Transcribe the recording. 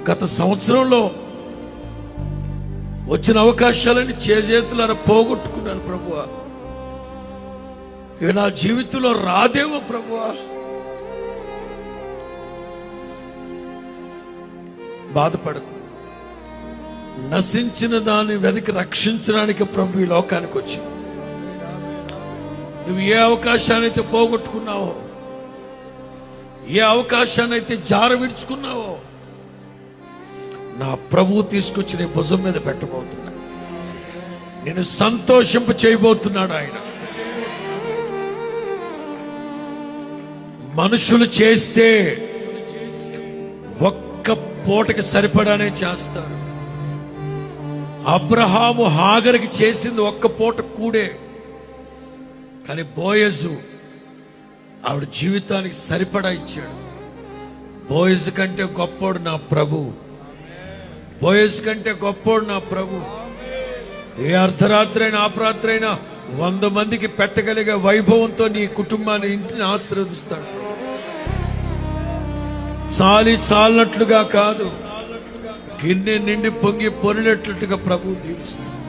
గత సంవత్సరంలో వచ్చిన అవకాశాలని చేతులారా పోగొట్టుకున్నాను ప్రభువా. ఇక నా జీవితంలో రాదేమో ప్రభువా. బాధపడకు. నశించిన దాన్ని వెతికి రక్షించడానికి ప్రభు ఈ లోకానికి వచ్చి, నువ్వు ఏ అవకాశాన్ని అయితే పోగొట్టుకున్నావో, ఏ అవకాశాన్ని అయితే జార విడుచుకున్నావో, నా ప్రభువు తీసుకొచ్చి నీ భుజం మీద పెట్టబోతున్నా. నేను సంతోషింప చేయబోతున్నాడు ఆయన. మనుషులు చేస్తే ఒక్క పూటకి సరిపడానే చేస్తారు. అబ్రహాము హాగరికి చేసింది ఒక్క పూట కూడే, కానీ బోయజు ఆవిడ జీవితానికి సరిపడా ఇచ్చాడు. బోయజు కంటే గొప్పోడు నా ప్రభు. బోయజు కంటే గొప్పోడు నా ప్రభు. ఏ అర్ధరాత్రి అయినా అపరాత్రి అయినా 100 మందికి పెట్టగలిగే వైభవంతో నీ కుటుంబాన్ని, ఇంటిని ఆశీర్వదిస్తాడు. చాలినట్లుగా కాదు, గిన్నె నిండి పొంగి పొరినట్లుగా ప్రభు దీవిస్తాడు.